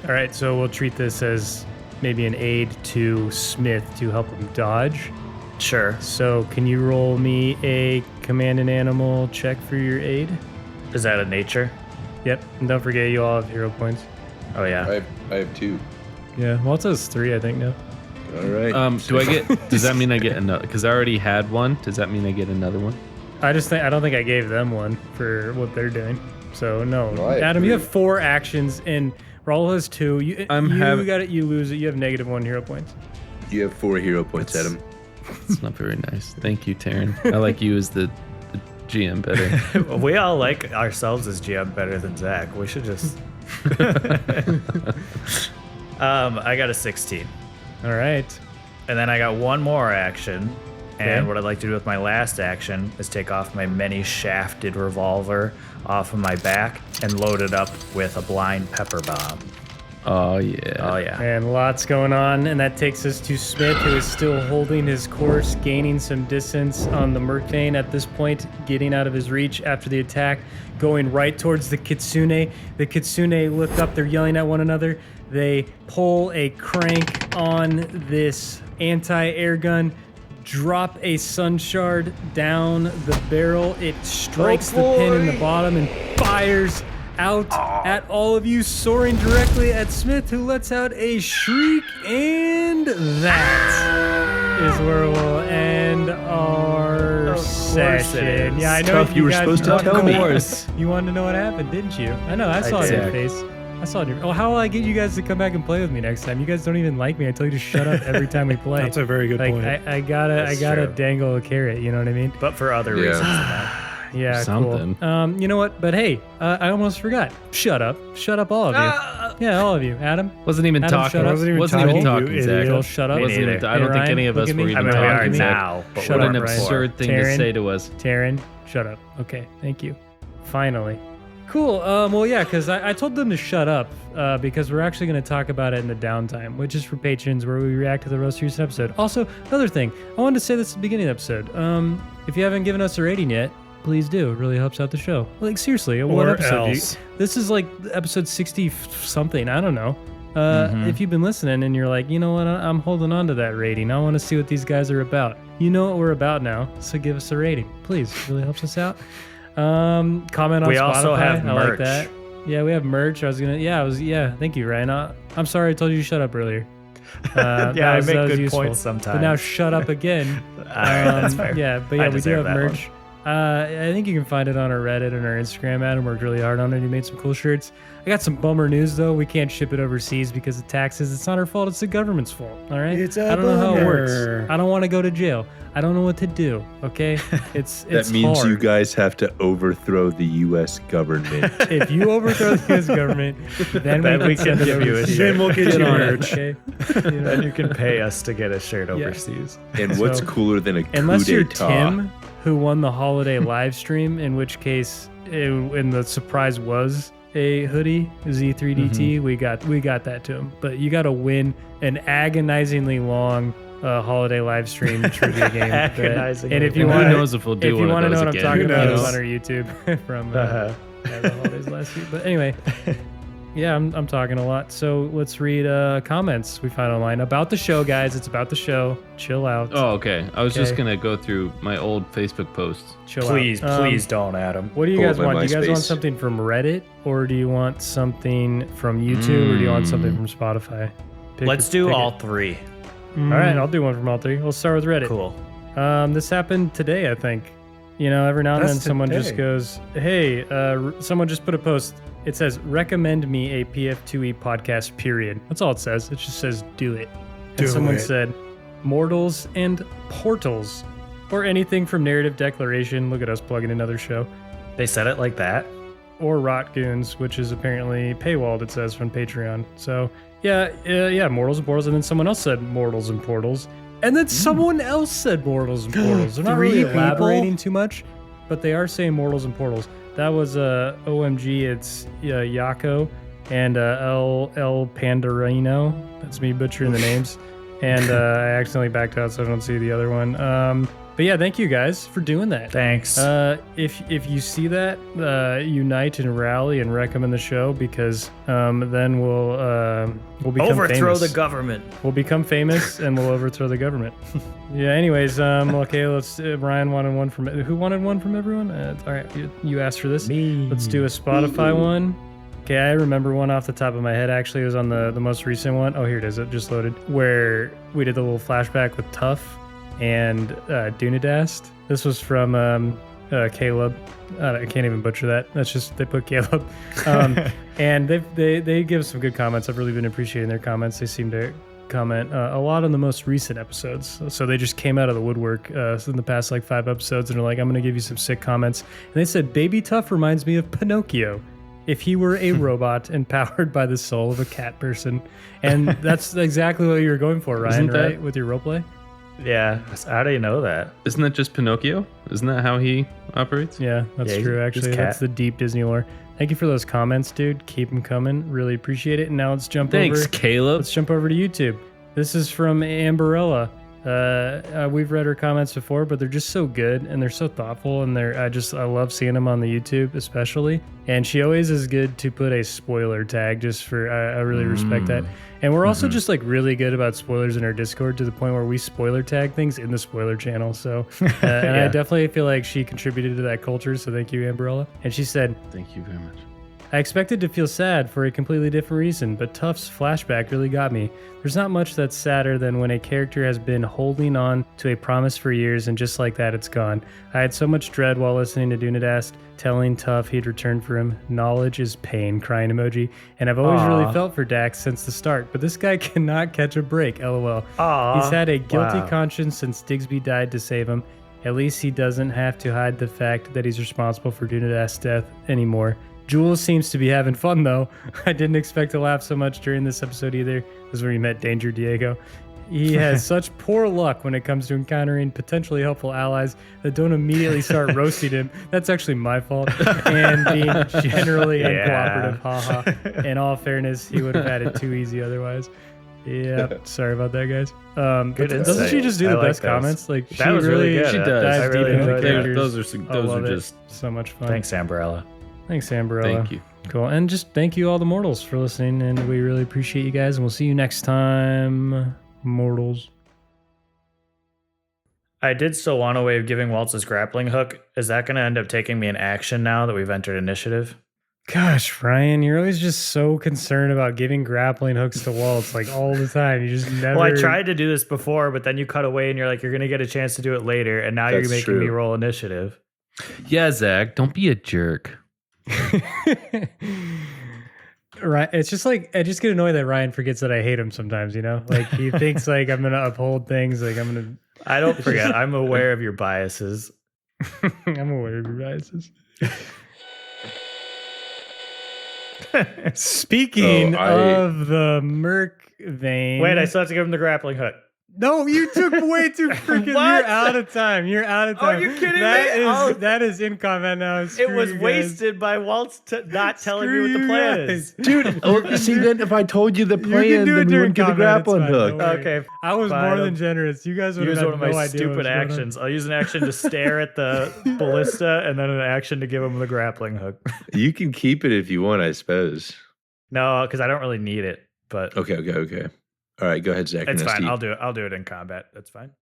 All right, so we'll treat this as maybe an aid to Sczmythe to help him dodge. Sure. So can you roll me a command an animal check for your aid? Is that a nature? Yep, and don't forget you all have hero points. Oh, yeah. I have 2. Yeah, Waltz has 3, I think, now. All right. Does that mean I get another? Because I already had one. Does that mean I get another one? I don't think I gave them one for what they're doing. So no, Well, I have Adam, you 3. have 4 actions and Raul has 2. You got it. You lose it. You have -1 hero points. You have 4 hero points, Adam. It's not very nice. Thank you, Taryn. I like you as the GM better. We all like ourselves as GM better than Zach. We should just... I got a 16. All right. And then I got one more action. And Okay. what I'd like to do with my last action is take off my many-shafted revolver off of my back and load it up with a blind pepper bomb. Oh yeah. Oh, yeah. And lots going on, and that takes us to Sczmythe, who is still holding his course, gaining some distance on the Myrkvane at this point, getting out of his reach after the attack, going right towards the Kitsune. The Kitsune look up, they're yelling at one another. They pull a crank on this anti-air gun, drop a sun shard down the barrel. It strikes the pin in the bottom and fires out at all of you, soaring directly at Sczmythe, who lets out a shriek, and that is where we'll end our session. Yeah, I know Tuff, you were guys supposed to wanted tell me. You wanted to know what happened, didn't you? I know, I saw it in your did. face. I saw it in your... Oh, how will I get you guys to come back and play with me next time? You guys don't even like me. I tell you to shut up every time we play. That's a very good like, point. I gotta true. dangle a carrot, you know what I mean? But for other Yeah. reasons than that. Yeah, Something. cool. You know what? But hey, I almost forgot. Shut up, all of you. Yeah, all of you. Adam, Wasn't even Adam, talking. shut up. Wasn't even talking, talking, you Zach. idiot. Joel, shut up. Wasn't Me even, neither. I don't Hey, think Ryan, any of look us at were me. even I mean, we are talking, Zach. now, but Shut we What up, an weren't Ryan. before. absurd thing to Taryn. say to us. Taryn, shut up. Okay, thank you. Finally. Cool. Well, yeah, because I told them to shut up because we're actually going to talk about it in the downtime, which is for patrons, where we react to the most recent episode. Also, another thing, I wanted to say this at the beginning of the episode. If you haven't given us a rating yet, please do. It really helps out the show. Like, seriously, what Or episode? else. This is like episode 60-something. I don't know. If you've been listening and you're like, you know what, I'm holding on to that rating. I want to see what these guys are about. You know what we're about now, so give us a rating, please. It really helps us out. Comment on We Spotify. also have I like merch. that. Yeah, we have merch. Thank you, Ryan. I'm sorry I told you to shut up earlier. Yeah, that I was- make that was good useful. points sometimes. But now shut up again. That's fair. Yeah, but I yeah, we do deserve have that merch. I think you can find it on our Reddit and our Instagram. Adam worked really hard on it. He made some cool shirts. I got some bummer news though. We can't ship it overseas because of taxes. It's not our fault. It's the government's fault. All right. It's a I don't know how it works. bummer. I don't want to go to jail. I don't know what to do. Okay. It's That means hard. you guys have to overthrow the U.S. government. If you overthrow the U.S. government, then we can send it give you a overseas. shirt. Then we'll get you on it, merch. okay? And you can pay us to get a shirt overseas. And what's So, cooler than a coup Unless you're d'etat? Tim, who won the holiday live stream, in which case, and the surprise was a hoodie, Z3DT, we got that to him. But you got to win an agonizingly long holiday live stream trivia game. Agonizingly And if you Who want knows if we'll do if you one want of to know those what I'm again. talking Who about, it's knows? on our YouTube from the holidays last week. But anyway. Yeah, I'm talking a lot. So let's read comments we find online about the show, guys. It's about the show. Chill out. Oh, okay. I was just Okay. gonna go through my old Facebook posts. Chill Please, out. please don't, Adam. What do you Pull guys up my want? Do you guys want MySpace. something from Reddit, or do you want something from YouTube, or do you want something from Spotify? Let's do pick all it. three. All right, I'll do one from all three. Let's start with Reddit. Cool. This happened today, I think. You know, every now and That's then someone just today. goes, "Hey," someone just put a post. It says, "Recommend me a PF2E podcast." Period. That's all it says. It just says, "Do it." And Do someone it. said, "Mortals and Portals," or anything from Narrative Declaration. Look at us plugging another show. They said it like that. Or Rot Goons, which is apparently paywalled. It says from Patreon. So yeah, Mortals and Portals. And then someone else said Mortals and Portals. And then someone else said Mortals and Portals. They're not really Three people? elaborating too much, but they are saying Mortals and Portals. That was OMG. It's Yako and El Pandarino. That's me butchering the names. And I accidentally backed out, so I don't see the other one. But yeah, thank you guys for doing that. Thanks. If you see that, unite and rally and recommend the show, because then we'll become Overthrow famous. the government. We'll become famous and we'll overthrow the government. Yeah. Anyways, okay. Let's. Ryan wanted one from. Who wanted one from everyone? All right. You asked for this. Me. Let's do a Spotify one. Okay, I remember one off the top of my head. Actually, it was on the most recent one. Oh, here it is. It just loaded. Where we did the little flashback with Tuff and Dunadast. This was from Caleb. I can't even butcher that. That's just they put Caleb. And they give some good comments. I've really been appreciating their comments. They seem to comment a lot on the most recent episodes. So they just came out of the woodwork in the past like 5 episodes and are like, I'm going to give you some sick comments. And they said, Baby Tuff reminds me of Pinocchio if he were a robot empowered by the soul of a cat person. And that's exactly what you were going for, Ryan, right? With your roleplay? Yeah. How do you know that? Isn't that just Pinocchio? Isn't that how he operates? Yeah, that's Yeah, true, he's actually. cat. That's the deep Disney lore. Thank you for those comments, dude. Keep them coming. Really appreciate it. And now let's jump Thanks, over. Caleb. Let's jump over to YouTube. This is from Amberella. We've read her comments before, but they're just so good and they're so thoughtful, and I love seeing them on the YouTube especially. And she always is good to put a spoiler tag just for I really respect that. And we're also just like really good about spoilers in our Discord to the point where we spoiler tag things in the spoiler channel. So and I definitely feel like she contributed to that culture. So thank you, Amberella. And she said, Thank you very much. I expected to feel sad for a completely different reason, but Tuff's flashback really got me. There's not much that's sadder than when a character has been holding on to a promise for years and just like that it's gone. I had so much dread while listening to Dunadast telling Tuff he'd return for him. Knowledge is pain, crying emoji. And I've always really felt for Dax since the start, but this guy cannot catch a break, lol. He's had a guilty conscience since Digsby died to save him. At least he doesn't have to hide the fact that he's responsible for Dunadast's death anymore. Jhuls seems to be having fun, though. I didn't expect to laugh so much during this episode either. This is where he met Danger Diego. He has such poor luck when it comes to encountering potentially helpful allies that don't immediately start roasting him. That's actually my fault. And being generally uncooperative, haha. In all fairness, he would have had it too easy otherwise. Yeah, sorry about that, guys. But doesn't she just do the best comments? Like That she was really good. She does. I dives really deep into the enjoyed that. characters. Those are just. So much fun. Thanks, Amberella. Thanks, Amberella. Thank you. Cool. And just thank you all the mortals for listening, and we really appreciate you guys, and we'll see you next time, mortals. I did still want a way of giving Waltz's grappling hook. Is that going to end up taking me an action now that we've entered initiative? Gosh, Ryan, you're always just so concerned about giving grappling hooks to Waltz, like all the time. You just never. Well, I tried to do this before, but then you ut away and you're like, you're going to get a chance to do it later, and now you're That's making me true. roll initiative. Yeah, Zach, don't be a jerk. Right. It's just like I just get annoyed that Ryan forgets that I hate him sometimes, you know? Like he thinks like I'm gonna uphold things, like I'm gonna I don't forget. I'm aware of your biases. I'm aware of your biases. Speaking of the Myrkvane. Wait, I still have to give him the grappling hook. No, you took way too freaking. What? You're out of time. You're out of time. Are you kidding That me? is Oh. that is in comment now. Screw It was you guys. wasted by Waltz not telling me what Screw the you plan guys. is. Dude, well, see, then if I told you the You plan, can do it then we during wouldn't get the comment, it's grappling fine, hook. don't worry. Okay, I was fine, more I'll than generous. You guys would have Use had one of my no idea what stupid was going on. actions. I'll use an action to stare at the ballista and then an action to give him the grappling hook. You can keep it if you want, I suppose. No, because I don't really need it, but Okay. All right, go ahead, Zach. it's You're fine. nasty. I'll do it in combat. That's fine.